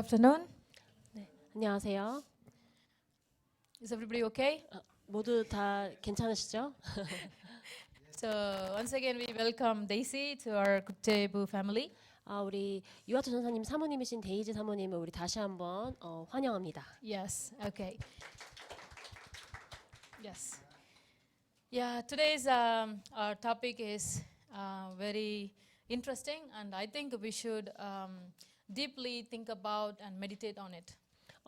afternoon. 네, 안녕하세요. Is everybody okay? 모두 다 괜찮으시죠? So once again we welcome Daisy to our Kukjebu family. 우리 유아투 전사님 사모님이신 데이지 사모님을 우리 다시 한번 환영합니다. Yes, okay. Yes. Yeah, today's our topic is very interesting, and I think we should deeply think about and meditate on it.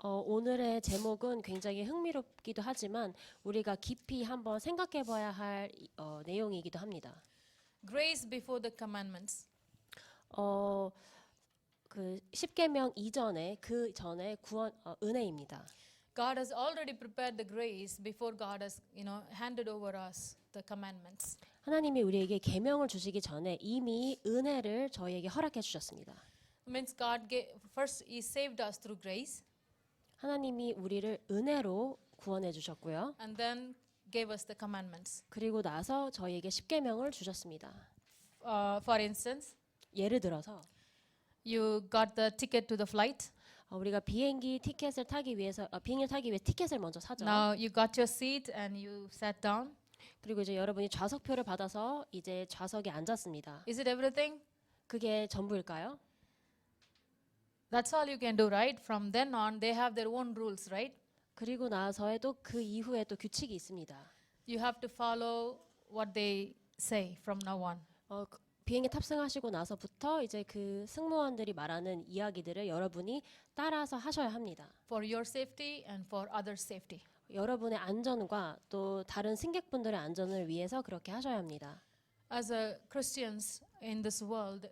오늘의 제목은 굉장히 흥미롭기도 하지만 우리가 깊이 한번 생각해봐야 할 내용이기도 합니다. Grace before the commandments. 그 십계명 이전에 그 전에 구원 은혜입니다. God has already prepared the grace before God has, handed over us the commandments. 하나님이 우리에게 계명을 주시기 전에 이미 은혜를 저희에게 허락해 주셨습니다. It means God first He saved us through grace, 하나님이 우리를 은혜로 구원해 주셨고요. and then gave us the commandments. 그리고 나서 저희에게 십계명을 주셨습니다. For instance, 예를 들어서 you got the ticket to the flight. 우리가 비행기 티켓을 타기 위해서 비행기를 타기 위해 티켓을 먼저 사죠. Now you got your seat and you sat down. 그리고 이제 여러분이 좌석표를 받아서 이제 좌석에 앉았습니다. Is it everything? 그게 전부일까요? That's all you can do, right? From then on, they have their own rules, right? 그리고 나서에도 그 이후에 또 규칙이 있습니다. You have to follow what they say from now on. 비행기 탑승하시고 나서부터 이제 그 승무원들이 말하는 이야기들을 여러분이 따라서 하셔야 합니다. For your safety and for others' safety. 여러분의 안전과 또 다른 승객분들의 안전을 위해서 그렇게 하셔야 합니다. As a Christians in this world,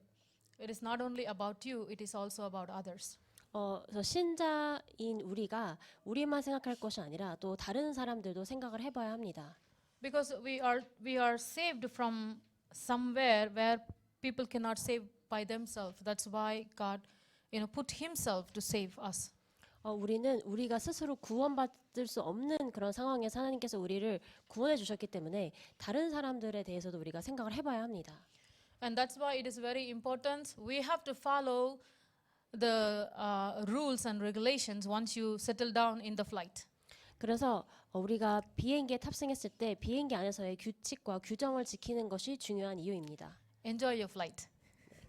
it is not only about you, it is also about others. 그래서 신자인 우리가 우리만 생각할 것이 아니라 또 다른 사람들도 생각을 해봐야 합니다. Because we are saved from somewhere where people cannot save by themselves. That's why God, put Himself to save us. 우리는 우리가 스스로 구원받을 수 없는 그런 상황에서 하나님께서 우리를 구원해 주셨기 때문에 다른 사람들에 대해서도 우리가 생각을 해봐야 합니다. And that's why it is very important. We have to follow the rules and regulations once you settle down in the flight. 그래서 우리가 비행기에 탑승했을 때 비행기 안에서의 규칙과 규정을 지키는 것이 중요한 이유입니다. Enjoy your flight.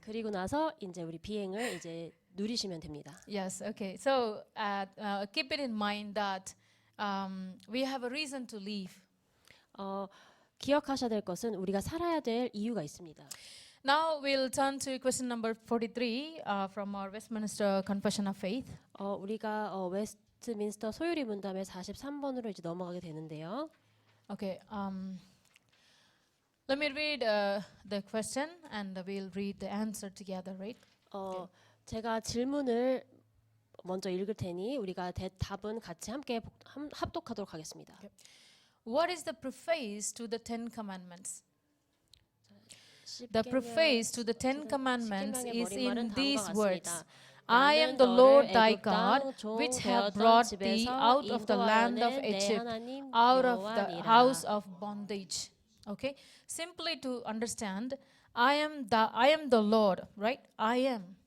그리고 나서 이제 우리 비행을 이제 누리시면 됩니다. Yes, okay. So keep it in mind that we have a reason to live. 기억하셔야 될 것은 우리가 살아야 될 이유가 있습니다. Now we'll turn to question number 43 from our Westminster Confession of Faith. 우리가 웨스트민스터 소유리 문답의 43번으로 이제 넘어가게 되는데요. Okay. Let me read the question and we'll read the answer together, right? 제가 질문을 먼저 읽을 테니 우리가 답은 같이 함께 합독하도록 하겠습니다. Okay. What is the preface to the Ten Commandments? The preface to the Ten Commandments is in these words. I am the Lord thy God, which have brought thee out of the land of Egypt, out of the house of bondage. Okay? Simply to understand, I am the Lord, right? I am.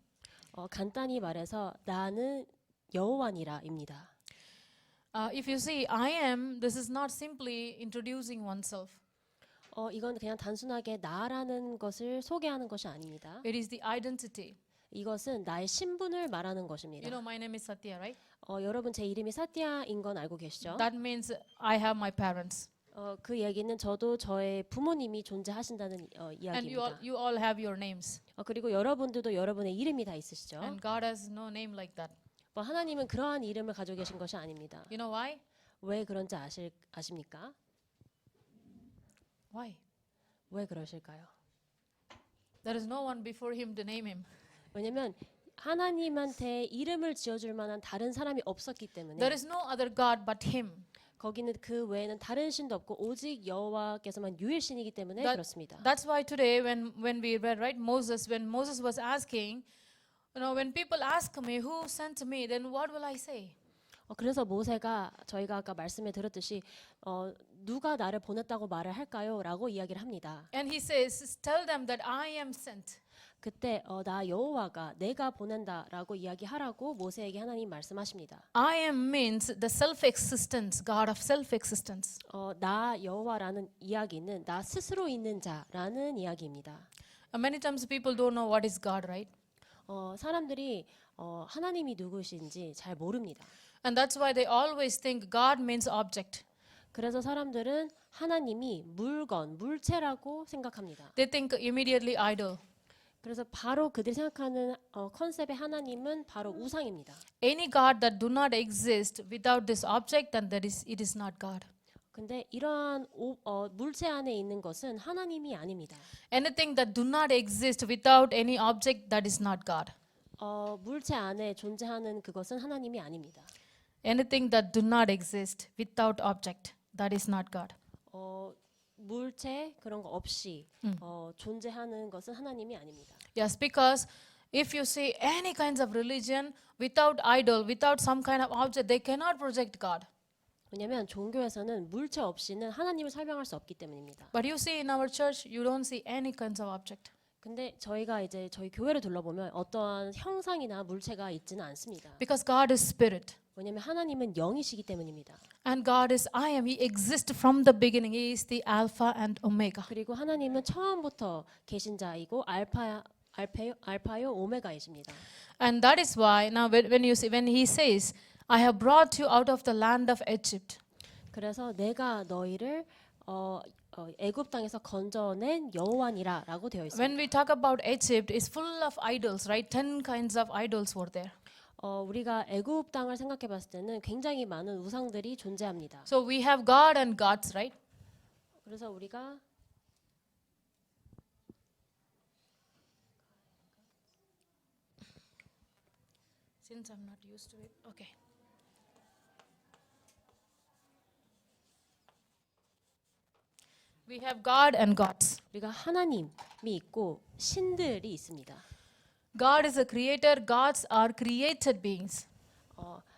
간단히 말해서 나는 여호와니라입니다. If you see I am, this is not simply introducing oneself. 이건 그냥 단순하게 나라는 것을 소개하는 것이 아닙니다. It is the identity. 이것은 나의 신분을 말하는 것입니다. You know, my name is Satya, right? 여러분 제 이름이 사티아인 건 알고 계시죠? That means I have my parents. 그 얘기는 저도 저의 부모님이 존재하신다는 And 이야기입니다. you all have your names. 그리고 여러분들도 여러분의 이름이 다 있으시죠? And God has no name like that. 하나님은 그러한 이름을 가지고 계신 것이 아닙니다. You know why? 왜 그런지 아십니까? Why? 왜 그러실까요? There is no one before him to name him. 왜냐면 하나님한테 이름을 지어줄 만한 다른 사람이 없었기 때문에 There is no other God but him. 거기는 그 외에는 다른 신도 없고 오직 여호와께서만 유일신이기 때문에 그렇습니다. That's why today when we read, right, when Moses was asking, when people ask me who sent me, then what will I say? 그래서 모세가 저희가 아까 말씀에 들었듯이 누가 나를 보냈다고 말을 할까요? 라고 이야기를 합니다. And he says, tell them that I am sent. 그때 나 여호와가 내가 보낸다라고 이야기하라고 모세에게 하나님 말씀하십니다. I am means the self-existence, God of self-existence. 나 여호와라는 이야기는 나 스스로 있는 자라는 이야기입니다. Many times people don't know what is God, right? 사람들이 하나님이 누구신지 잘 모릅니다. And that's why they always think God means object. 그래서 사람들은 하나님이 물건, 물체라고 생각합니다. They think immediately idol. 그래서 바로 그들이 생각하는 컨셉의 하나님은 바로 우상입니다. Any God that do not exist without this object, then it is not God. 근데 이러한 물체 안에 있는 것은 하나님이 아닙니다. Anything that do not exist without any object, that is not God. 물체 안에 존재하는 그것은 하나님이 아닙니다. Anything that do not exist without object, that is not God. 물체 그런 거 없이 존재하는 것은 하나님이 아닙니다. Yes, because if you see any kinds of religion without idol, without some kind of object, they cannot project God. 왜냐하면 종교에서는 물체 없이는 하나님을 설명할 수 없기 때문입니다. But you see in our church, you don't see any kinds of object. 근데 저희가 이제 저희 교회를 둘러보면 어떠한 형상이나 물체가 있지는 않습니다. Because God is spirit. 왜냐하면 하나님은 영이시기 때문입니다. And God is I am. He exists from the beginning. He is the Alpha and Omega. 그리고 하나님은 처음부터 계신 자이고 알파요 오메가이십니다. And that is why now when He says, I have brought you out of the land of Egypt. 그래서 내가 너희를 애굽 땅에서 건져낸 여호와니라라고 되어 있습니다. When we talk about Egypt, it's full of idols, right? 10 kinds of idols were there. 우리가 애굽 땅을 생각해 봤을 때는 굉장히 많은 우상들이 존재합니다. So we have God and gods, right? 그래서 우리가 Since I'm not used to it, okay. We have God and gods. 우리가 하나님이 있고 신들이 있습니다. God is a creator, gods are created beings.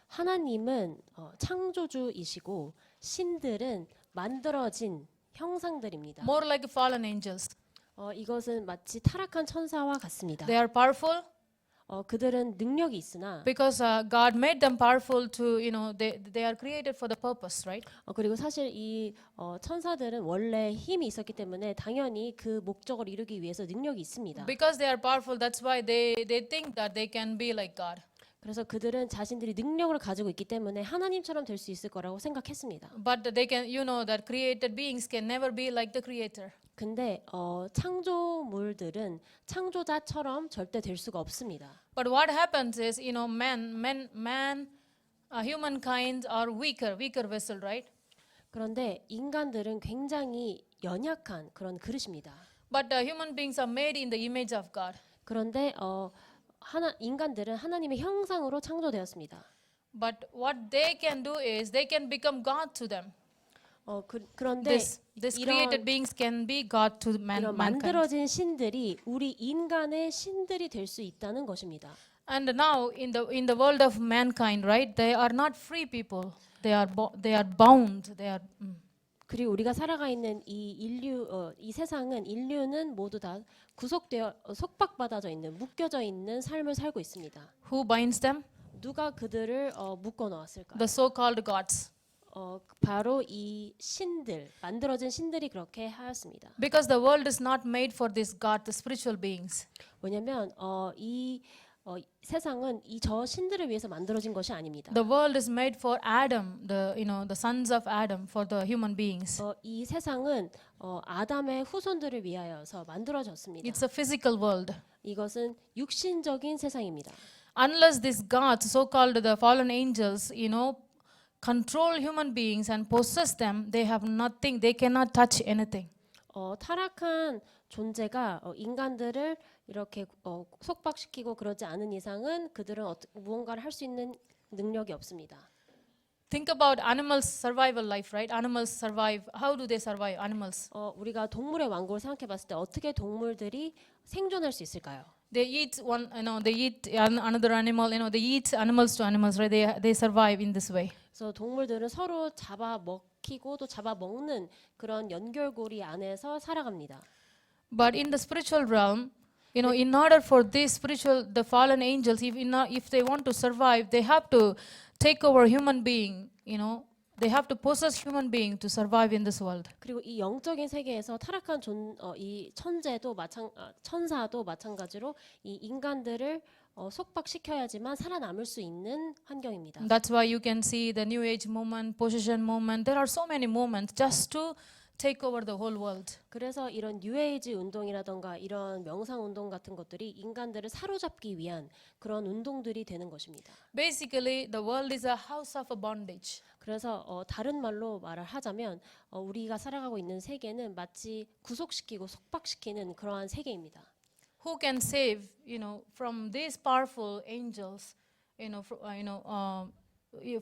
하나님은 창조주이시고 신들은 만들어진 형상들입니다. More like fallen angels. 이것은 마치 타락한 천사와 같습니다. They are powerful 그들은 능력이 있으나 because God made them powerful to, they are created for the purpose, right? 그리고 사실 이 천사들은 원래 힘이 있었기 때문에 당연히 그 목적을 이루기 위해서 능력이 있습니다. Because they are powerful, that's why they think that they can be like God. 그래서 그들은 자신들이 능력을 가지고 있기 때문에 하나님처럼 될 수 있을 거라고 생각했습니다. But they can, that created beings can never be like the creator. 근데 창조물들은 창조자처럼 절대 될 수가 없습니다. But what happens is, humankind are weaker vessel, right? 그런데 인간들은 굉장히 연약한 그런 그릇입니다. But human beings are made in the image of God. 그런데 인간들은 하나님의 형상으로 창조되었습니다. But what they can do is they can become God to them. 그런데 This created beings can be God to 이런 mankind. 만들어진 신들이 우리 인간의 신들이 될 수 있다는 것입니다. And now in the world of mankind, right? They are not free people. They are bound. 그리고 우리가 살아가 있는 이 세상은 인류는 모두 다 속박받아져 있는 묶여져 있는 삶을 살고 있습니다. Who binds them? 누가 그들을 묶어 놓았을까요? The so-called gods. 바로 이 신들, 만들어진 신들이 그렇게 하였습니다. Because the world is not made for this God, the spiritual beings. 왜냐하면 이 세상은 저 신들을 위해서 만들어진 것이 아닙니다. The world is made for Adam, the sons of Adam, for the human beings. 이 세상은 아담의 후손들을 위하여서 만들어졌습니다. It's a physical world. 이것은 육신적인 세상입니다. Unless these gods, so-called the fallen angels, control human beings and possess them, they have nothing. They cannot touch anything. 타락한 존재가 인간들을 이렇게 속박시키고 그러지 않은 이상은 그들은 무언가를 할 수 있는 능력이 없습니다. Think about animals' survival life, right? Animals survive. How do they survive? Animals. 우리가 동물의 왕국을 생각해 봤을 때 어떻게 동물들이 생존할 수 있을까요? They eat they eat another animal. They eat animals to animals, right? They survive in this way. 그래서 동물들은 서로 잡아 먹히고 또 잡아 먹는 그런 연결고리 안에서 살아갑니다. But in the spiritual realm, You know, in order for these spiritual, the fallen angels, if they want to survive, they have to take over human being. You know, they have to possess human being to survive in this world. 그리고 이 영적인 세계에서 타락한 이 천사도 마찬가지로 이 인간들을 속박시켜야지만 살아남을 수 있는 환경입니다. That's why you can see the New Age movement, possession movement. There are so many movements just to take over the whole world. 그래서 이런 뉴에이지 운동이라던가 이런 명상 운동 같은 것들이 인간들을 사로잡기 위한 그런 운동들이 되는 것입니다. Basically, the world is a house of a bondage. 그래서 다른 말로 말을 하자면 우리가 살아가고 있는 세계는 마치 구속시키고 속박시키는 그러한 세계입니다. Who can save, from these powerful angels,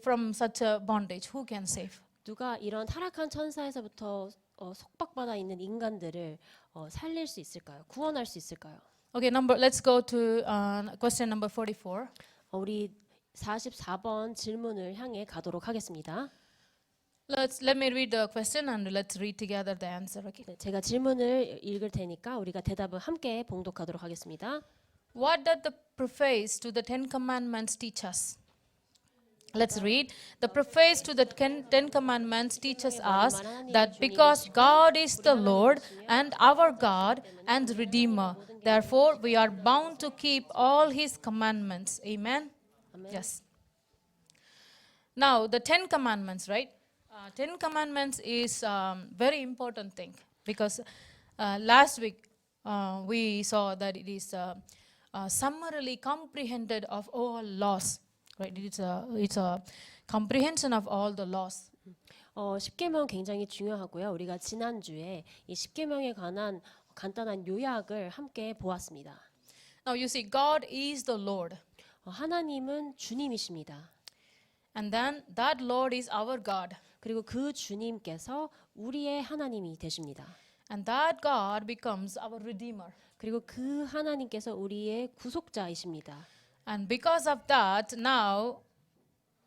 from such a bondage? Who can save? 누가 이런 타락한 천사에서부터 속박받아 있는 인간들을 살릴 수 있을까요? 구원할 수 있을까요? Okay, let's go to question number 44. 우리 44번 질문을 향해 가도록 하겠습니다. Let me read the question and let's read together the answer. Okay. 네, 제가 질문을 읽을 테니까 우리가 대답을 함께 봉독하도록 하겠습니다. What did the preface to the Ten Commandments teach us? Let's read. The preface to the Ten Commandments teaches us that because God is the Lord and our God and Redeemer, therefore we are bound to keep all His commandments. Amen? Yes. Now, the Ten Commandments, right? Ten Commandments is very important thing because last week we saw that it is summarily comprehended of all laws. Right, it's a comprehension of all the laws. 십계명 굉장히 중요하고요. 우리가 지난주에 이 십계명에 관한 간단한 요약을 함께 보았습니다. Now you see, God is the Lord. 하나님은 주님이십니다. And then that Lord is our God. 그리고 그 주님께서 우리의 하나님이 되십니다. And that God becomes our Redeemer. 그리고 그 하나님께서 우리의 구속자이십니다. And because of that, now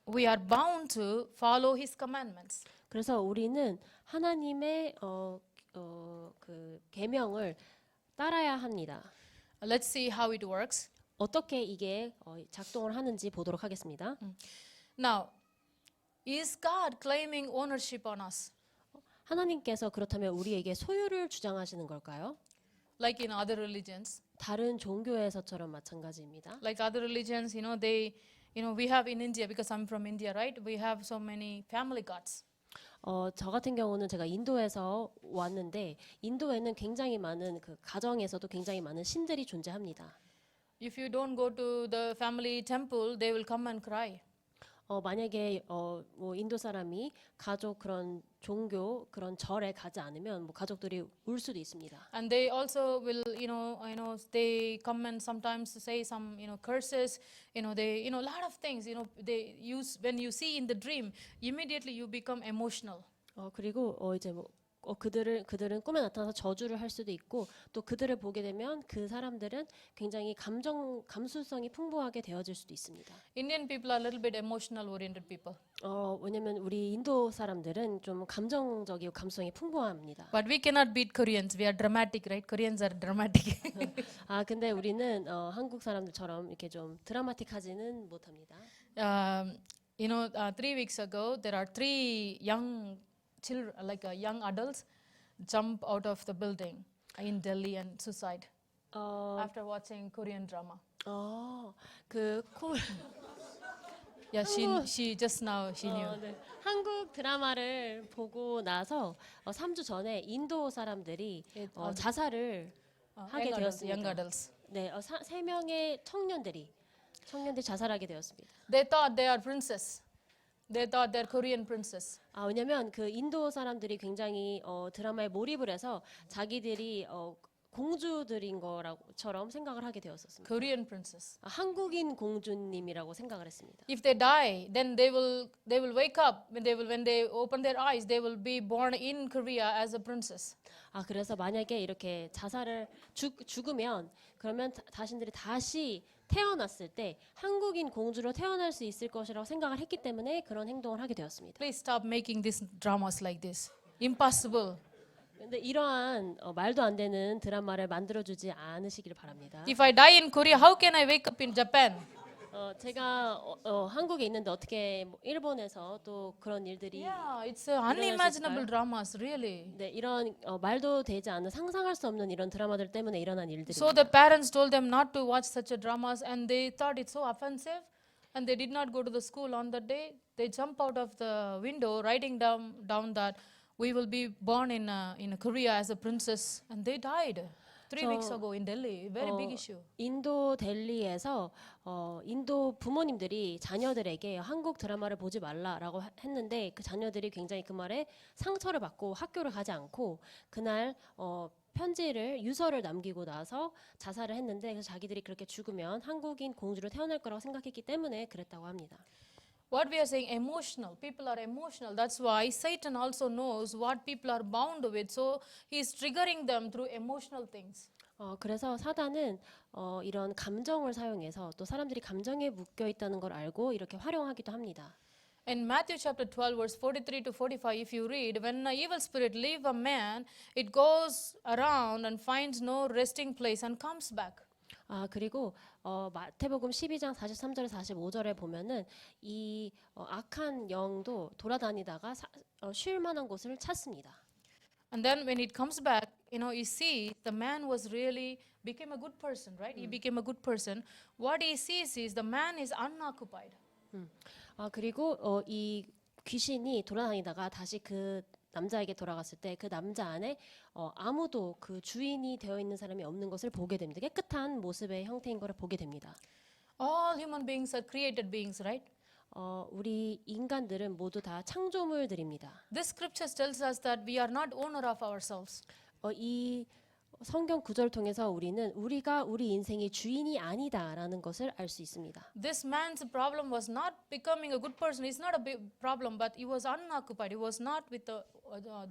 we are bound to follow His commandments. 그래서 우리는 하나님의 그 계명을 따라야 합니다. Let's see how it works. 어떻게 이게 작동을 하는지 보도록 하겠습니다. Now, is God claiming ownership on us? 하나님께서 그렇다면 우리에게 소유를 주장하시는 걸까요? Like in other religions. 다른 종교에서처럼 마찬가지입니다. Like other religions, we have in India, because I'm from India, right? We have so many family gods. 저 같은 경우는 제가 인도에서 왔는데 인도에는 굉장히 많은 그 가정에서도 굉장히 많은 신들이 존재합니다. If you don't go to the family temple, they will come and cry. 만약에 뭐 인도 사람이 가족 그런 종교 그런 절에 가지 않으면 뭐 가족들이 울 수도 있습니다. And they also will, they come and sometimes say some, curses. They, a lot of things. They use when you see in the dream, immediately you become emotional. 그리고 이제 뭐 그들은 꿈에 나타나서 저주를 할 수도 있고 또 그들을 보게 되면 그 사람들은 굉장히 감수성이 풍부하게 되어질 수도 있습니다. Indian people are a little bit emotional oriented people. 왜냐면 우리 인도 사람들은 좀 감정적이고 감수성이 풍부합니다. But we cannot beat Koreans. We are dramatic, right? Koreans are dramatic. 근데 우리는 한국 사람들처럼 이렇게 좀 드라마틱하지는 못합니다. 3 weeks ago, there are 3 young children, young adults, jump out of the building in Delhi and suicide after watching Korean drama. Yeah, she just now she knew. 네. 한국 드라마를 보고 나서 3주 전에 인도 사람들이 자살을 하게 되었습니다. Young adults. 네, 3명의 청년들이 자살하게 되었습니다. They thought they are princess. They thought they're Korean princess. 왜냐면 그 인도 사람들이 굉장히 드라마에 몰입을 해서 자기들이 공주들인 거라고처럼 생각을 하게 되었었습니다. Korean princess. 한국인 공주님이라고 생각을 했습니다. If they die, then they will wake up. When they open their eyes, they will be born in Korea as a princess. 그래서 만약에 이렇게 자살을 죽으면 그러면 자신들이 다시 태어났을 때 한국인 공주로 태어날 수 있을 것이라고 생각을 했기 때문에 그런 행동을 하게 되었습니다. Please stop making these dramas like this. Impossible. 근데 이러한 말도 안 되는 드라마를 만들어주지 않으시기를 바랍니다. If I die in Korea, how can I wake up in Japan? 제가 한국에 있는데 어떻게 뭐 일본에서 또 그런 일들이 Yeah, it's unimaginable dramas, really. 네, 이런 말도 되지 않는 상상할 수 없는 이런 드라마들 때문에 일어난 일들입니다. So the parents told them not to watch such a dramas, and they thought it's so offensive, and they did not go to the school on that day. They jump out of the window, writing down that we will be born in Korea as a princess, and they died 3 weeks ago in Delhi. Very big issue. 인도 델리에서 인도 부모님들이 자녀들에게 한국 드라마를 보지 말라라고 했는데 그 자녀들이 굉장히 그 말에 상처를 받고 학교를 가지 않고 그날 편지를 유서를 남기고 나서 자살을 했는데 그래서 자기들이 그렇게 죽으면 한국인 공주로 태어날 거라고 생각했기 때문에 그랬다고 합니다. What we are saying, emotional. People are emotional. That's why Satan also knows what people are bound with. So he's triggering them through emotional things. 그래서 사단은 이런 감정을 사용해서 또 사람들이 감정에 묶여 있다는 걸 알고 이렇게 활용하기도 합니다. In Matthew chapter 12, verse 43 to 45, if you read, when an evil spirit leaves a man, it goes around and finds no resting place and comes back. 그리고 마태복음 12장 43절 45절에 보면은 이 악한 영도 돌아다니다가 쉴 만한 곳을 찾습니다. And then when it comes back, you see the man was really became a good person, right? He became a good person. What he sees is the man is unoccupied. 그리고 이 귀신이 돌아다니다가 다시 그 남자에게 돌아갔을 때 그 남자 안에 아무도 그 주인이 되어 있는 사람이 없는 것을 보게 됩니다. 깨끗한 모습의 형태인 것을 보게 됩니다. All human beings are created beings, right? 우리 인간들은 모두 다 창조물들입니다. This scripture tells us that we are not owner of ourselves. 이 성경 구절을 통해서 우리가 우리 인생의 주인이 아니다라는 것을 알 수 있습니다. This man's problem was not becoming a good person. It's not a big problem, but he was unoccupied. He was not with the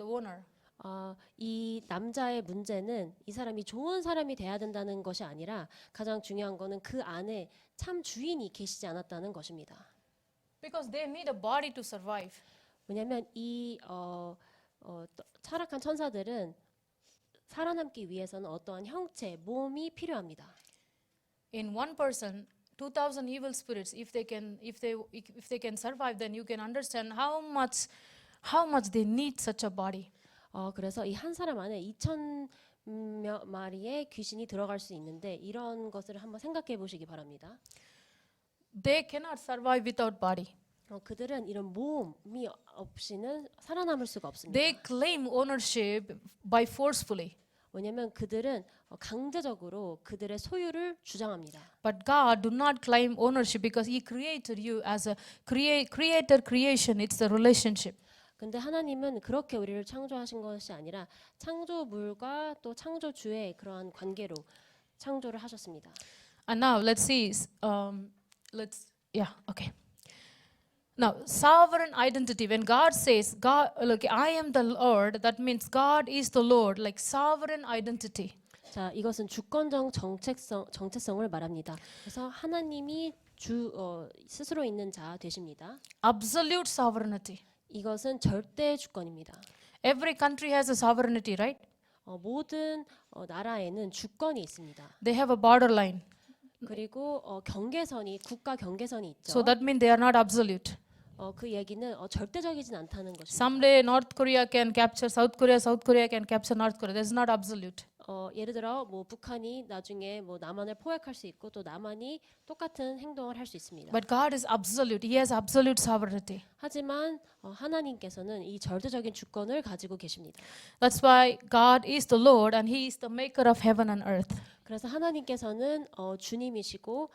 owner. 이 남자의 문제는 이 사람이 좋은 사람이 돼야 된다는 것이 아니라 가장 중요한 거는 그 안에 참 주인이 계시지 않았다는 것입니다. Because they need a body to survive. 왜냐하면 이 타락한 천사들은 살아남기 위해서는 어떠한 형체, 몸이 필요합니다. In one person, 2,000 evil spirits. If they can survive, then you can understand how much they need such a body. 그래서 이 한 사람 안에 2,000 마리의 귀신이 들어갈 수 있는데 이런 것을 한번 생각해 보시기 바랍니다. They cannot survive without body. 그들은 이런 몸이 없이는 살아남을 수가 없습니다. They claim ownership by forcefully. 왜냐하면 그들은 강제적으로 그들의 소유를 주장합니다. But God do not claim ownership because He created you as a creator creation. It's a relationship. 근데 하나님은 그렇게 우리를 창조하신 것이 아니라 창조물과 또 창조주의 그러한 관계로 창조를 하셨습니다. And now let's see. Okay. Now, sovereign identity. When God says, "God, look, I am the Lord," that means God is the Lord. Like sovereign identity. 자, 이것은 주권적 정체성을 말합니다. 그래서 하나님이 스스로 있는 자 되십니다. Absolute sovereignty. 이것은 절대 주권입니다. Every country has a sovereignty, right? 모든 나라에는 주권이 있습니다. They have a borderline. 그리고 국가 경계선이 있죠. So that means they are not absolute. 그 얘기는 절대적이진 않다는 것입니다. Someday North Korea can capture South Korea, South Korea can capture North Korea. That's not absolute. 예를 들어 뭐 북한이 나중에 뭐 남한을 포획할 수 있고 또 남한이 똑같은 행동을 할 수 있습니다. But God is absolute. He has absolute sovereignty. 하지만 하나님께서는 이 절대적인 주권을 가지고 계십니다. That's why God is the Lord and He is the maker of heaven and earth. 그래서 하나님께서는 주님이시고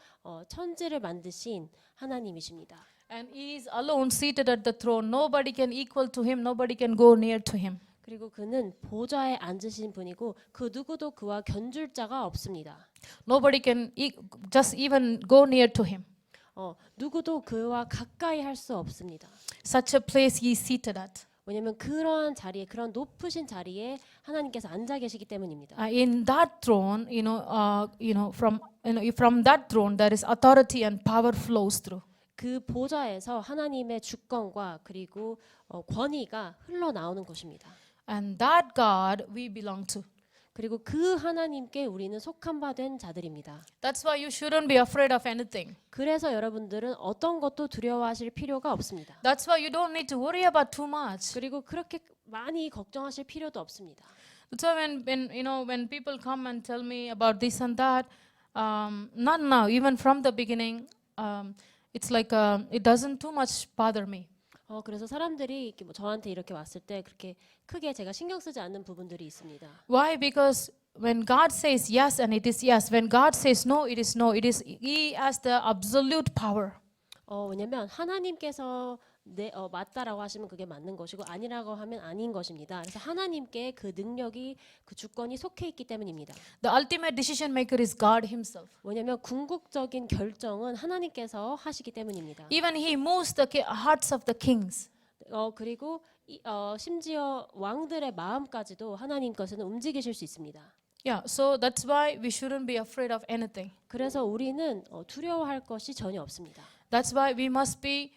천지를 만드신 하나님이십니다. And He is alone seated at the throne. Nobody can equal to Him. Nobody can go near to Him. 그리고 그는 보좌에 앉으신 분이고 그 누구도 그와 견줄 자가 없습니다. Nobody can just even go near to Him. 누구도 그와 가까이 할 수 없습니다. Such a place He is seated at. 왜냐하면 그러한 자리에 그런 높으신 자리에 하나님께서 앉아 계시기 때문입니다. In that throne, from that throne there is authority and power flows through. 그 보좌에서 하나님의 주권과 그리고 권위가 흘러나오는 것입니다. and that God we belong to. 그리고 그 하나님께 우리는 속한 바 된 자들입니다. That's why you shouldn't be afraid of anything. 그래서 여러분들은 어떤 것도 두려워하실 필요가 없습니다. That's why you don't need to worry about too much. 그리고 그렇게 많이 걱정하실 필요도 없습니다. So when people come and tell me about this and that, not now, even from the beginning, it's like it doesn't too much bother me. 그래서 사람들이 이렇게 뭐 저한테 이렇게 왔을 때 그렇게 크게 제가 신경 쓰지 않는 부분들이 있습니다. Why? Because when God says yes and it is yes, when God says no, it is no. It is He has the absolute power. 왜냐면 하나님께서 맞다라고 하시면 그게 맞는 것이고 아니라고 하면 아닌 것입니다. 그래서 하나님께 그 능력이 그 주권이 속해 있기 때문입니다. The ultimate decision maker is God Himself. 왜냐면 궁극적인 결정은 하나님께서 하시기 때문입니다. Even He moves the hearts of the kings. 그리고 심지어 왕들의 마음까지도 하나님 것은 움직이실 수 있습니다. Yeah, so that's why we shouldn't be afraid of anything. 그래서 우리는 두려워할 것이 전혀 없습니다. That's why we must be,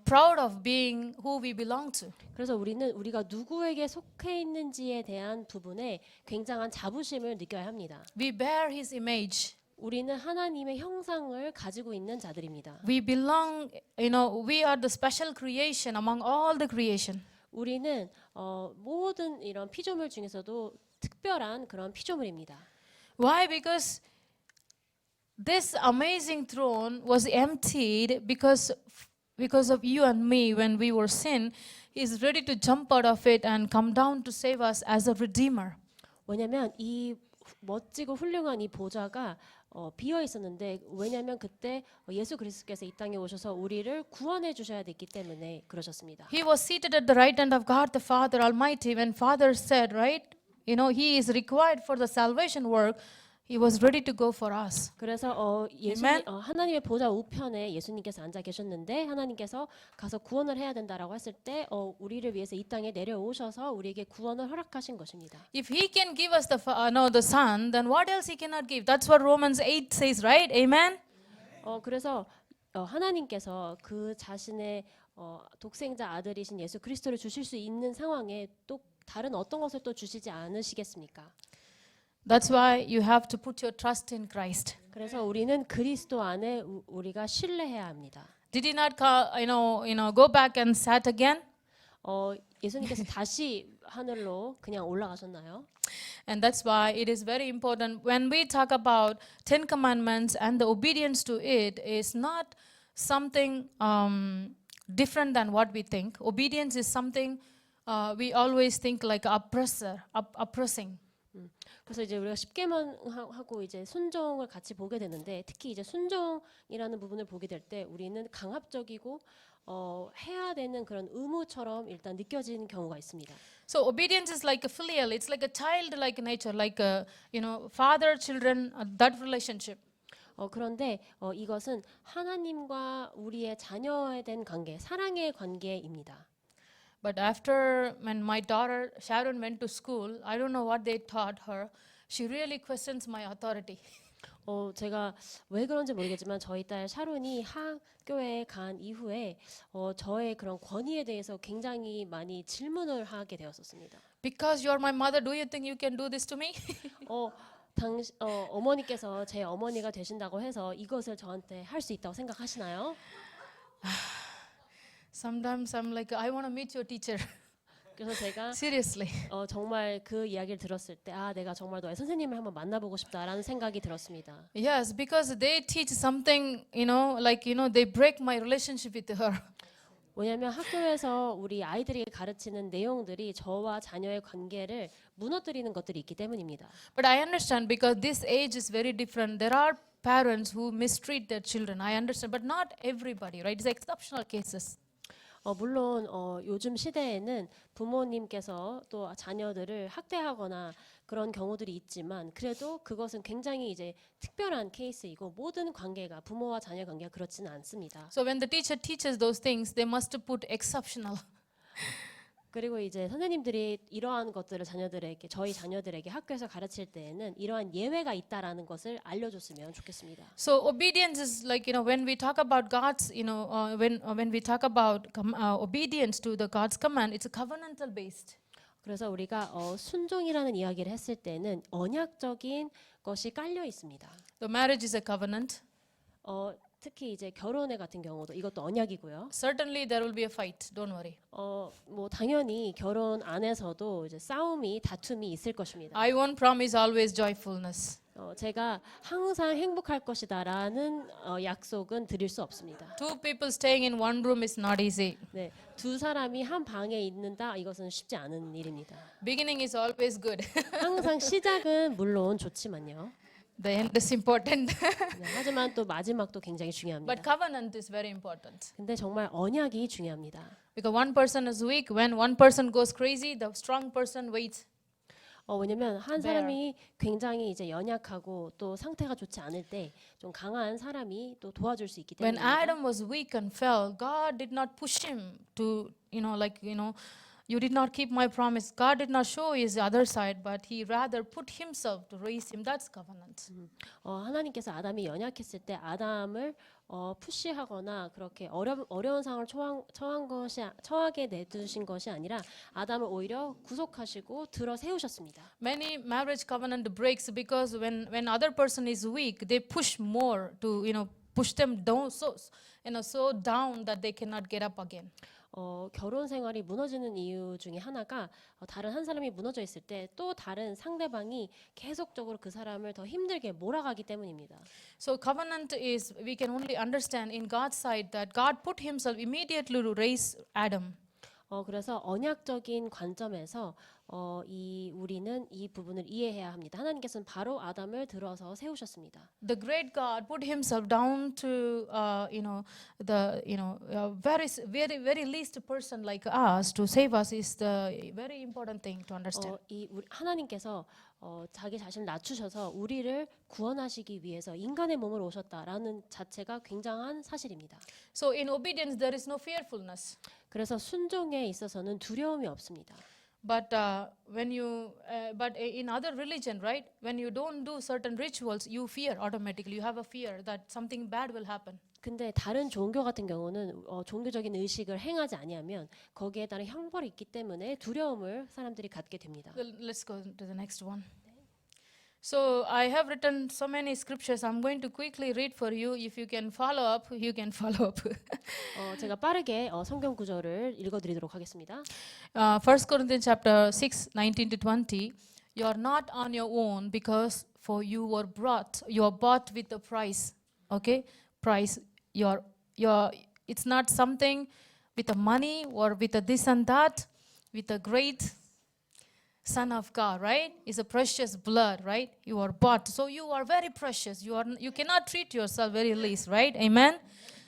proud of being who we belong to. 그래서 우리가 누구에게 속해 있는지에 대한 부분에 굉장한 자부심을 느껴야 합니다. We bear His image. 우리는 하나님의 형상을 가지고 있는 자들입니다. We belong, we are the special creation among all the creation. 우리는 모든 이런 피조물 중에서도 특별한 그런 피조물입니다. Why? Because this amazing throne was emptied because of you and me when we were sin. He's ready to jump out of it and come down to save us as a redeemer. 왜냐하면 이 멋지고 훌륭한 이 보좌가 비어 있었는데 왜냐하면 그때 예수 그리스도께서 이 땅에 오셔서 우리를 구원해 주셔야 됐기 때문에 그러셨습니다. He was seated at the right hand of God the Father Almighty. When Father said, right, He is required for the salvation work. He was ready to go for us. 그래서 하나님의 보좌 우편에 예수님께서 앉아 계셨는데 하나님께서 가서 구원을 해야 된다라고 했을 때 우리를 위해서 이 땅에 내려오셔서 우리에게 구원을 허락하신 것입니다. If He can give us the Son, then what else He cannot give? That's what Romans 8 says, right? Amen? 그래서 하나님께서 그 자신의 독생자 아들이신 예수 그리스도를 주실 수 있는 상황에 또 다른 어떤 것을 또 주시지 않으시겠습니까? That's why you have to put your trust in Christ. 그래서 우리는 그리스도 안에 우리가 신뢰해야 합니다. Did He not go back and sat again? 예수님께서 다시 하늘로 그냥 올라가셨나요? And that's why it is very important when we talk about Ten Commandments and the obedience to it is not something different than what we think. Obedience is something we always think like oppressing. 그래서 이제 우리가 십계명하고 이제 순종을 같이 보게 되는데 특히 이제 순종이라는 부분을 보게 될 때 우리는 강압적이고 해야 되는 그런 의무처럼 일단 느껴지는 경우가 있습니다. So obedience is like a filial. It's like a child-like nature, like a father-children that relationship. 그런데 이것은 하나님과 우리의 자녀에 대한 관계, 사랑의 관계입니다. But after when my daughter Sharon went to school, I don't know what they taught her. She really questions my authority. 제가 왜 그런지 모르겠지만 저희 딸 샤론이 학교에 간 이후에 저의 그런 권위에 대해서 굉장히 많이 질문을 하게 되었었습니다. Because you're my mother, do you think you can do this to me? 어머니께서 제 어머니가 되신다고 해서 이것을 저한테 할 수 있다고 생각하시나요? Sometimes I'm like, I want to meet your teacher. 그래서 제가 Seriously. 정말 그 이야기를 들었을 때 내가 정말 너의 선생님을 한번 만나보고 싶다라는 생각이 들었습니다. Yes, because they teach something, they break my relationship with her. 왜냐하면 학교에서 우리 아이들에게 가르치는 내용들이 저와 자녀의 관계를 무너뜨리는 것들이 있기 때문입니다. But I understand because this age is very different. There are parents who mistreat their children. I understand, but not everybody, right? It's exceptional cases. 물론 요즘 시대에는 부모님께서 또 자녀들을 학대하거나 그런 경우들이 있지만 그래도 그것은 굉장히 이제 특별한 케이스이고 모든 관계가 부모와 자녀 관계가 그렇지는 않습니다. So when the teacher teaches those things, they must put exceptional. 그리고 이제 선생님들이 이러한 것들을 저희 자녀들에게 학교에서 가르칠 때에는 이러한 예외가 있다라는 것을 알려줬으면 좋겠습니다. So obedience is like when we talk about God's when we talk about obedience to the God's command, it's a covenantal based. 그래서 우리가 순종이라는 이야기를 했을 때는 언약적인 것이 깔려 있습니다. The marriage is a covenant. 특히 이제 결혼회 같은 경우도 이것도 언약이고요. Certainly there will be a fight. Don't worry. 뭐 당연히 결혼 안에서도 이제 싸움이 다툼이 있을 것입니다. I won't promise always joyfulness. 제가 항상 행복할 것이다라는 약속은 드릴 수 없습니다. Two people staying in one room is not easy. 네, 두 사람이 한 방에 있는다 이것은 쉽지 않은 일입니다. Beginning is always good. 항상 시작은 물론 좋지만요. The end is important. 네, 하지만 또 마지막도 굉장히 중요합니다. But covenant is very important. 근데 정말 언약이 중요합니다. Because one person is weak. When one person goes crazy, the strong person waits. 왜냐면 한 사람이 굉장히 이제 연약하고 또 상태가 좋지 않을 때 좀 강한 사람이 또 도와줄 수 있기 When 때문입니다. Adam was weak and fell, God did not push him to, you did not keep my promise. God did not show his other side, but he rather put himself to raise him. That's covenant. 하나님께서 아담이 연약했을 때 아담을 푸시하거나 그렇게 어려운 상황을 처하게 내두신 것이 아니라 아담을 오히려 구속하시고 들어 세우셨습니다. Many marriage covenant breaks because when other person is weak, they push more to, push them down so down that they cannot get up again. 결혼 생활이 무너지는 이유 중에 하나가 다른 한 사람이 무너져 있을 때 또 다른 상대방이 계속적으로 그 사람을 더 힘들게 몰아가기 때문입니다. So covenant is, we can only understand in God's side that God put himself immediately to raise Adam. 그래서 언약적인 관점에서 우리는 이 부분을 이해해야 합니다. 하나님께서는 바로 아담을 들어서 세우셨습니다. The great God put himself down to very least person like us to save us is the very important thing to understand. 하나님께서 자기 자신을 낮추셔서 우리를 구원하시기 위해서 인간의 몸으로 오셨다라는 자체가 굉장한 사실입니다. So in obedience there is no fearfulness. 그래서 순종에 있어서는 두려움이 없습니다. But but in other religion, right? When you don't do certain rituals, you fear automatically. You have a fear that something bad will happen. 근데 다른 종교 같은 경우는 종교적인 의식을 행하지 아니하면 거기에 따른 형벌이 있기 때문에 두려움을 사람들이 갖게 됩니다. Let's go to the next one. So I have written so many scriptures. I'm going to quickly read for you. If you can follow up, you can follow up. 제가 빠르게 성경 구절을 읽어드리도록 하겠습니다. 1 Corinthians chapter 6, 19 to 20. You are not on your own because for you are bought with a price. Okay, price. It's not something with the money or with the this and that. With a great Son of God, right? It's a precious blood, right? You are bought. So you are very precious. You cannot treat yourself very least, right? Amen?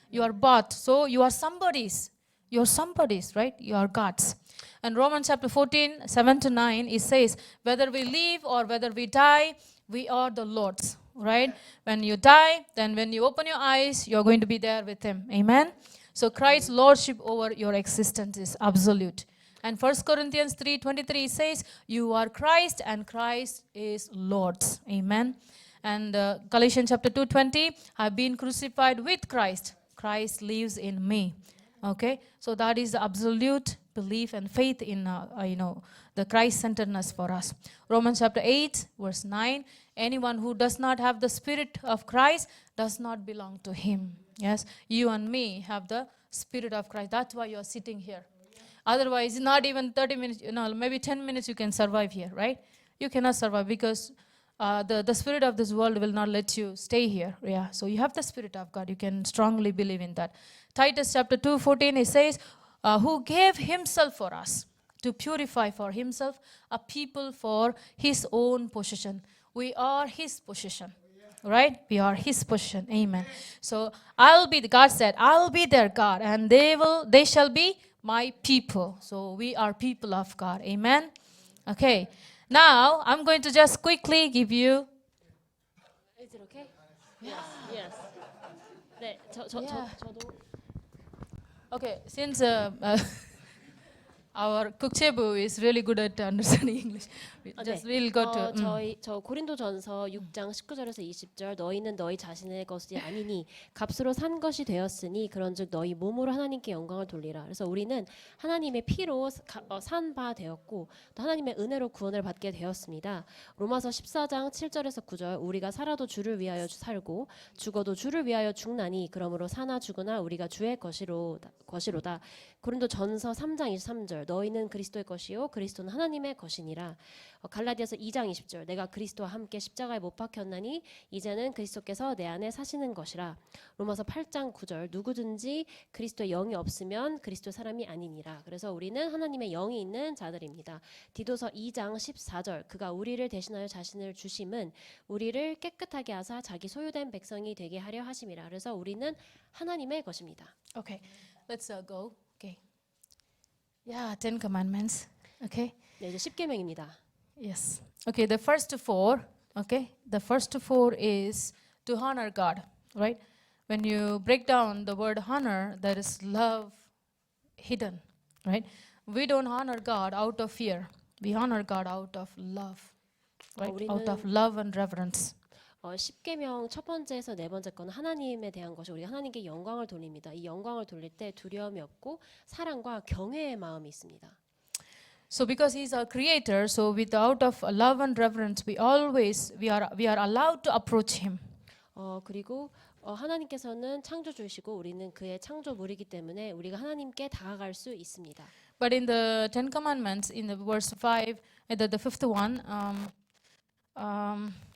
You are bought. So you are somebody's. You are somebody's, right? You are God's. And Romans chapter 14, 7 to 9, it says, whether we live or whether we die, we are the Lord's, right? When you die, then when you open your eyes, you're going to be there with Him. Amen? So Christ's lordship over your existence is absolute. And 1 Corinthians 3:23 says, you are Christ and Christ is Lord's. Amen. And Galatians chapter 2:20, I've been crucified with Christ. Christ lives in me. Okay. So that is the absolute belief and faith in, the Christ-centeredness for us. Romans chapter 8 verse 9, anyone who does not have the Spirit of Christ does not belong to Him. Yes. You and me have the Spirit of Christ. That's why you're sitting here. Otherwise, not even 30 minutes, maybe 10 minutes you can survive here, right? You cannot survive because the spirit of this world will not let you stay here. Yeah, so you have the Spirit of God. You can strongly believe in that. Titus chapter 2:14, it says, who gave Himself for us to purify for Himself a people for His own possession. We are His possession. Right? We are His possession. Amen. So God said, I'll be their God and they shall be my people. So we are people of God. Amen. Okay. Now I'm going to just quickly give you. Is it okay? Yes. 네, 저도. Okay. Since our Kukchebu is really good at understanding English, Just we'll go to. 저 고린도전서 6장 19절에서 20절 너희는 너희 자신의 것이 아니니 값으로 산 것이 되었으니 그런즉 너희 몸으로 하나님께 영광을 돌리라. 그래서 우리는 하나님의 피로 산 바 되었고 또 하나님의 은혜로 구원을 받게 되었습니다. 로마서 14장 7절에서 9절 우리가 살아도 주를 위하여 살고 죽어도 주를 위하여 죽나니 그러므로 사나 죽으나 우리가 주의 것이로다. 고린도전서 3장 23절 너희는 그리스도의 것이요 그리스도는 하나님의 것이니라. 갈라디아서 2장 20절 내가 그리스도와 함께 십자가에 못 박혔나니 이제는 그리스도께서 내 안에 사시는 것이라. 로마서 8장 9절 누구든지 그리스도의 영이 없으면 그리스도 사람이 아니니라. 그래서 우리는 하나님의 영이 있는 자들입니다. 디도서 2장 14절 그가 우리를 대신하여 자신을 주심은 우리를 깨끗하게 하사 자기 소유된 백성이 되게 하려 하심이라. 그래서 우리는 하나님의 것입니다. Okay, let's go. Okay. Yeah, 10 commandments. Okay. 네, 이제 10계명입니다. Yes. Okay, the first four, okay? The first four is to honor God, right? When you break down the word honor, there is love hidden, right? We don't honor God out of fear. We honor God out of love, right? Out of love and reverence. 10계명 첫 번째에서 네 번째 거는 하나님에 대한 것이 우리가 하나님께 영광을 돌립니다. 이 영광을 돌릴 때 두려움이 없고 사랑과 경외의 마음이 있습니다. So because he's our creator, so without of love and reverence, we are allowed to approach him. 그리고 하나님께서는 창조주이시고 우리는 그의 창조물이기 때문에 우리가 하나님께 다가갈 수 있습니다. But in the 10 commandments, in the verse 5, the fifth one,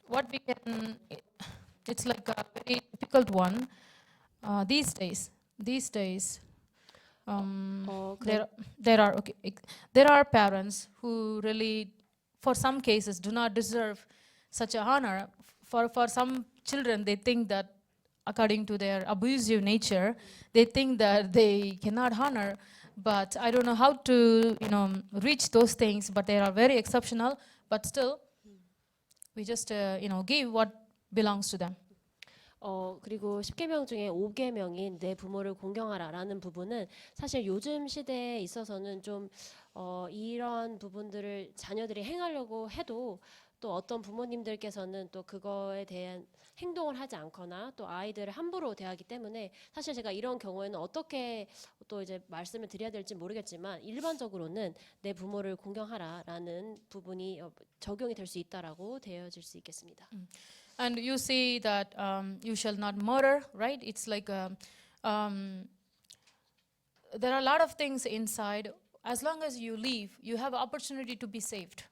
what we can, it's like a very difficult one. These days, there are parents who really, for some cases, do not deserve such a honor. For some children, they think that according to their abusive nature, they think that they cannot honor. But I don't know how to, reach those things. But they are very exceptional. But still, we just, give what belongs to them. 그리고 10계명 중에 5계명인 내 부모를 공경하라라는 부분은 사실 요즘 시대에 있어서는 좀 이런 부분들을 자녀들이 행하려고 해도 또 어떤 부모님들께서는 또 그거에 대한 행동을 하지 않거나 또 아이들을 함부로 대하기 때문에 사실 제가 이런 경우에는 어떻게 또 이제 말씀을 드려야 될지 모르겠지만 일반적으로는 내 부모를 공경하라라는 부분이 적용이 될 수 있다라고 되어질 수 있겠습니다. And you see that you shall not murder, right? It's like there are a lot of things inside. As long as you live, you have opportunity to be saved.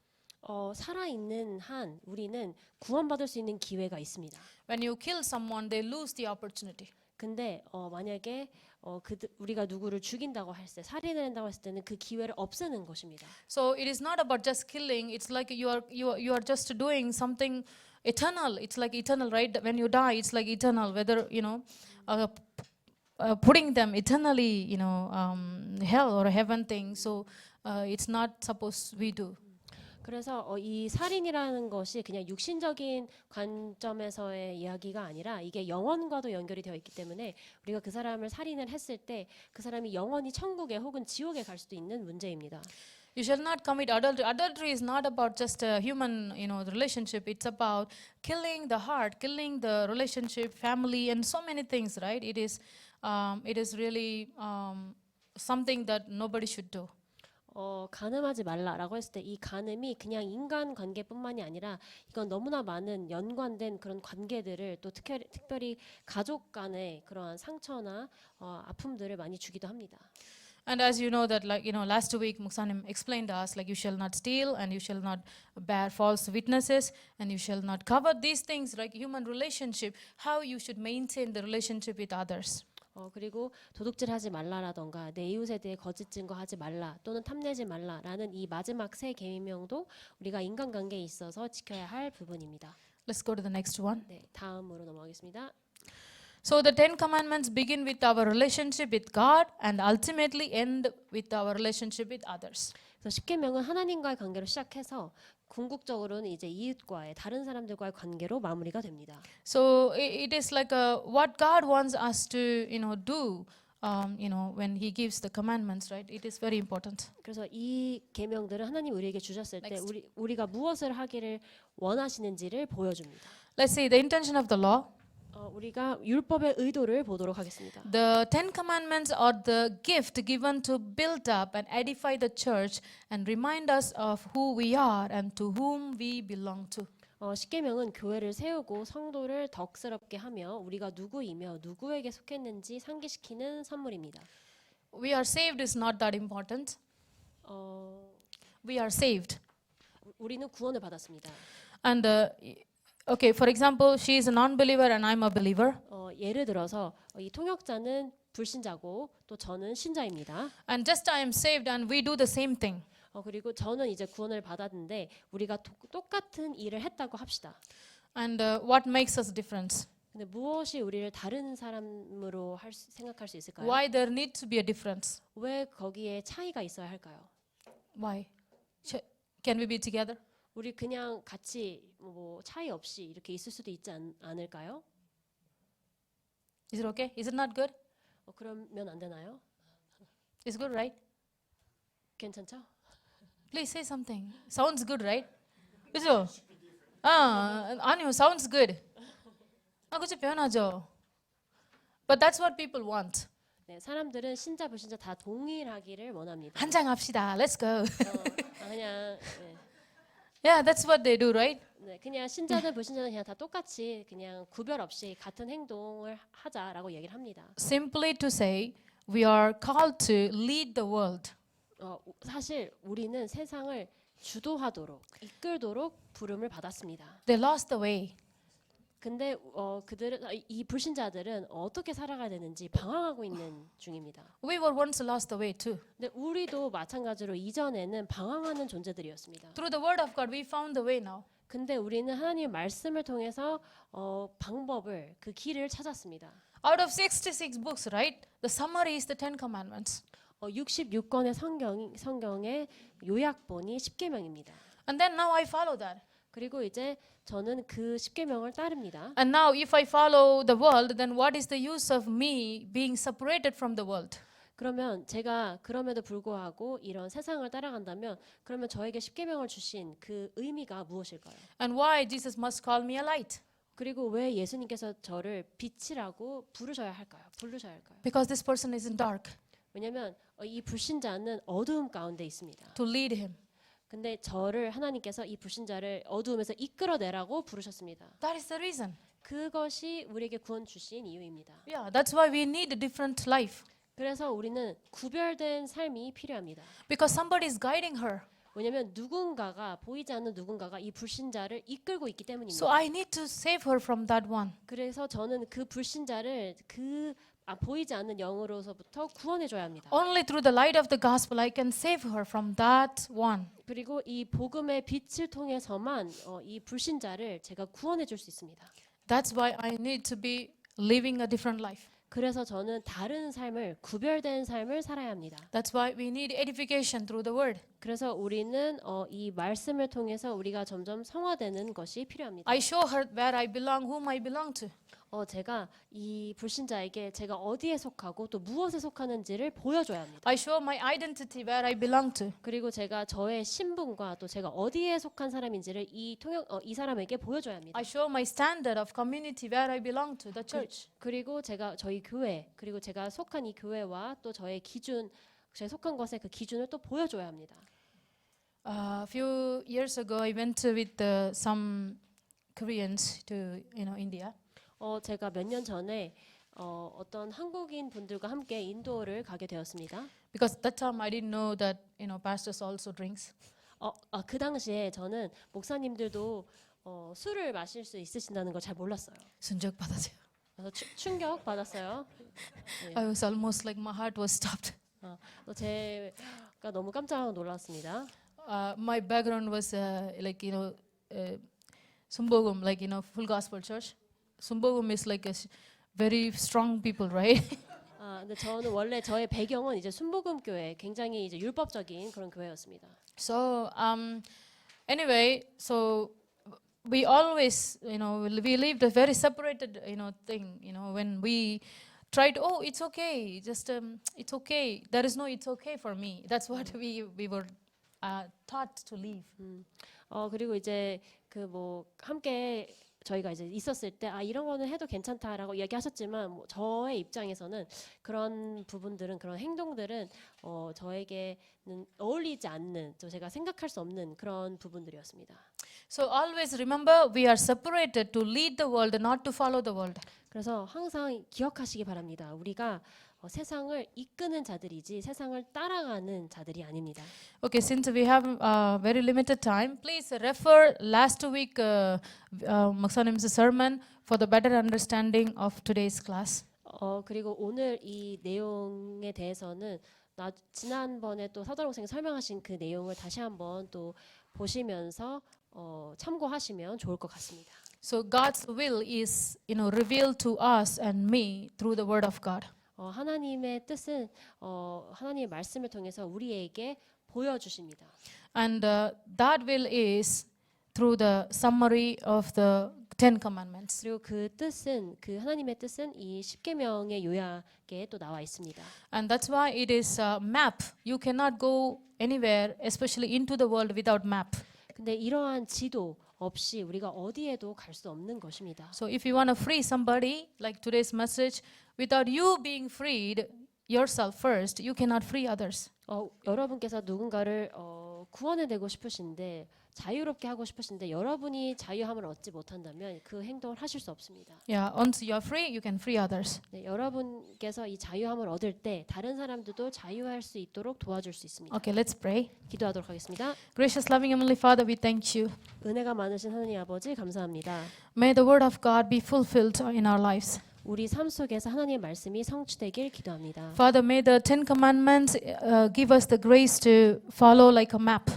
살아있는 한 우리는 구원받을 수 있는 기회가 있습니다. When you kill someone, they lose the opportunity. 근데 만약에 우리가 누구를 죽인다고 할 때, 살인을 한다고 했을 때는 그 기회를 없애는 것입니다. So it is not about just killing. It's like you are just doing something eternal. It's like eternal, right? When you die, it's like eternal. Whether putting them eternally, hell or heaven thing. So it's not supposed we do. 그래서 이 살인이라는 것이 그냥 육신적인 관점에서의 이야기가 아니라 이게 영혼과도 연결이 되어 있기 때문에 우리가 그 사람을 살인을 했을 때 그 사람이 영원히 천국에 혹은 지옥에 갈 수도 있는 문제입니다. You shall not commit adultery. Adultery is not about just a human, relationship. It's about killing the heart, killing the relationship, family, and so many things, right? It is really something that nobody should do. 간음하지 말라라고 했을 때 이 간음이 그냥 인간 관계뿐만이 아니라 이건 너무나 많은 연관된 그런 관계들을 또 특별히 가족 간의 그러한 상처나 아픔들을 많이 주기도 합니다. And as you know that, last week Muksanim explained to us, you shall not steal, and you shall not bear false witnesses, and you shall not covet these things, like human relationship, how you should maintain the relationship with others. 그리고 도둑질하지 말라라던가 내 이웃에 대해 거짓 증거하지 말라 또는 탐내지 말라라는 이 마지막 세 계명도 우리가 인간관계에 있어서 지켜야 할 부분입니다. Let's go to the next one. 네, 다음으로 넘어가겠습니다. So the 10 commandments begin with our relationship with God and ultimately end with our relationship with others. 그래서 10계명은 하나님과의 관계로 시작해서 궁극적으로는 이제 이웃과의 다른 사람들과의 관계로 마무리가 됩니다. So it is like what God wants us to do when He gives the commandments, right? It is very important. 그래서 이 계명들은 하나님 우리에게 주셨을 때 우리가 무엇을 하기를 원하시는지를 보여줍니다. Let's see the intention of the law. 우리가 율법의 의도를 보도록 하겠습니다. The Ten Commandments are the gift given to build up and edify the church and remind us of who we are and to whom we belong to. 십계명은 교회를 세우고 성도를 덕스럽게 하며 우리가 누구이며 누구에게 속했는지 상기시키는 선물입니다. We are saved is not that important. We are saved. 우리는 구원을 받았습니다. And okay, for example, she is a non-believer and I'm a believer. 예를 들어서 이 통역자는 불신자고 또 저는 신자입니다. And just I am saved and we do the same thing. 그리고 저는 이제 구원을 받았는데 우리가 똑같은 일을 했다고 합시다. And what makes us different? 근데 무엇이 우리를 다른 사람으로 생각할 수 있을까요? Why there need to be a difference? 왜 거기에 차이가 있어야 할까요? Why? Can we be together? 우리 그냥 같이 뭐 차이 없이 이렇게 있을 수도 있지 않을까요? Is it okay? Is it not good? 그러면 안 되나요? It's good, right? 괜찮죠? Please say something. Sounds good, right? 그죠? 아니요, sounds good. 그죠? 변하죠. But that's what people want. 네, 사람들은 신자 불신자 다 동일하기를 원합니다. 한 장 합시다. Let's go. 그냥 네. Yeah, that's what they do, right? 네, 그냥 신자든 불신자든 그냥 다 똑같이 그냥 구별 없이 같은 행동을 하자라고 얘기를 합니다. Simply to say, we are called to lead the world. 사실 우리는 세상을 주도하도록 이끌도록 부름을 받았습니다. They lost the way. 근데 그들은 이 불신자들은 어떻게 살아가야 되는지 방황하고 있는 중입니다. We were once lost the way too. 근데 우리도 마찬가지로 이전에는 방황하는 존재들이었습니다. Through the word of God, we found the way now. 근데 우리는 하나님의 말씀을 통해서 방법을 그 길을 찾았습니다. Out of 66 books, right? The summary is the Ten Commandments. 66권의 성경의 요약본이 십계명입니다. And then now I follow that. 그리고 이제 저는 그 십계명을 따릅니다. And now if I follow the world, then what is the use of me being separated from the world? 그러면 제가 그럼에도 불구하고 이런 세상을 따라간다면 그러면 저에게 십계명을 주신 그 의미가 무엇일까요? And why Jesus must call me a light? 그리고 왜 예수님께서 저를 빛이라고 부르셔야 할까요? Because this person is in dark. 왜냐하면 이 불신자는 어두움 가운데 있습니다. To lead him. 근데 저를 하나님께서 이 불신자를 어두움에서 이끌어내라고 부르셨습니다. That is the reason. 그것이 우리에게 구원 주신 이유입니다. Yeah, that's why we need a different life. 그래서 우리는 구별된 삶이 필요합니다. Because somebody is guiding her. 왜냐하면 누군가가 보이지 않는 누군가가 이 불신자를 이끌고 있기 때문입니다. So I need to save her from that one. 그래서 저는 그 불신자를 보이지 않는 영으로서부터 구원해줘야 합니다. Only through the light of the gospel I can save her from that one. 그리고 이 복음의 빛을 통해서만 이 불신자를 제가 구원해줄 수 있습니다. That's why I need to be living a different life. 그래서 저는 다른 삶을 구별된 삶을 살아야 합니다. That's why we need edification through the word. 그래서 우리는 이 말씀을 통해서 우리가 점점 성화되는 것이 필요합니다. I show her where I belong, whom I belong to. 제가 이 불신자에게 제가 어디에 속하고 또 무엇에 속하는지를 보여줘야 합니다. I show my identity where I belong to. 그리고 제가 저의 신분과 또 제가 어디에 속한 사람인지를 이 사람에게 보여줘야 합니다. I show my standard of community where I belong to, the church. 그리고 제가 저희 교회 그리고 제가 속한 이 교회와 또 저의 기준, 제가 속한 것의 그 기준을 또 보여줘야 합니다. A few years ago, I went with some Koreans to India. 제가 몇 년 전에 어떤 한국인 분들과 함께 인도를 가게 되었습니다. Because that time I didn't know that pastors also drinks. 그 당시에 저는 목사님들도 술을 마실 수 있으신다는 걸 잘 몰랐어요. 순적 받으세요. 그래서 충격 받았어요. I was almost like my heart was stopped. 제가 너무 깜짝 놀랐습니다. My background was Sumbogum, full gospel church. Sumbogum is like a very strong people, right? 근데 저는 원래 저의 배경은 이제 순복음 교회, 굉장히 이제 율법적인 그런 교회였습니다. So anyway, so we always we lived a very separated thing. When we tried, oh, it's okay, just it's okay. There is no it's okay for me. That's what we were taught to live. 그리고 이제 그 뭐 함께 저희가 이제 있었을 때 이런 거는 해도 괜찮다라고 이야기하셨지만 뭐 저의 입장에서는 그런 부분들은 그런 행동들은 저에게는 어울리지 않는 또 제가 생각할 수 없는 그런 부분들이었습니다. So always remember, we are separated to lead the world, not to follow the world. 그래서 항상 기억하시기 바랍니다. 우리가 세상을 이끄는 자들이지 세상을 따라가는 자들이 아닙니다. Okay, since we have very limited time, please refer last week Maksanim's sermon for the better understanding of today's class. 그리고 오늘 이 내용에 대해서는 지난번에 또 사도록 선생님 설명하신 그 내용을 다시 한번 또 보시면서 참고하시면 좋을 것 같습니다. So God's will is, revealed to us and me through the Word of God. 하나님의 뜻은 하나님의 말씀을 통해서 우리에게 보여주십니다. And that will is through the summary of the Ten Commandments. 그리고 그 뜻은 그 하나님의 뜻은 이 십계명의 요약에 또 나와 있습니다. And that's why it is a map. You cannot go anywhere, especially into the world, without map. 근데 이러한 지도 없이 우리가 어디에도 갈 수 없는 것입니다. So if you want to free somebody, like today's message, without you being freed yourself first, you cannot free others. 여러분께서 누군가를 구원해내고 싶으신데 자유롭게 하고 싶으신데 여러분이 자유함을 얻지 못한다면 그 행동을 하실 수 없습니다. Yeah, once you are free, you can free others. 네, 여러분께서 이 자유함을 얻을 때 다른 사람들도 자유할 수 있도록 도와줄 수 있습니다. Okay, let's pray. 기도하도록 하겠습니다. Gracious, loving Heavenly Father, we thank you. 은혜가 많으신 하나님 아버지 감사합니다. May the Word of God be fulfilled in our lives. 우리 삶 속에서 하나님의 말씀이 성취되길 기도합니다. Father, may the Ten Commandments give us the grace to follow like a map.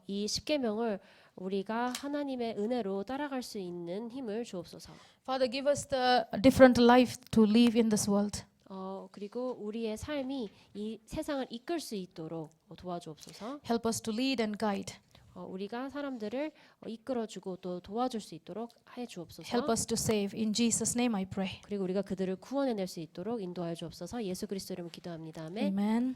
이 십계명을 우리가 하나님의 은혜로 따라갈 수 있는 힘을 주옵소서. Father, give us the different life to live in this world. 그리고 우리의 삶이 이 세상을 이끌 수 있도록 도와주옵소서. Help us to lead and guide. 우리가 사람들을 이끌어주고 또 도와줄 수 있도록 해 주옵소서. Help us to save. In Jesus' name I pray. 그리고 우리가 그들을 구원해낼 수 있도록 인도하여 주옵소서. 예수 그리스도 이름으로 기도합니다. 아멘. Amen.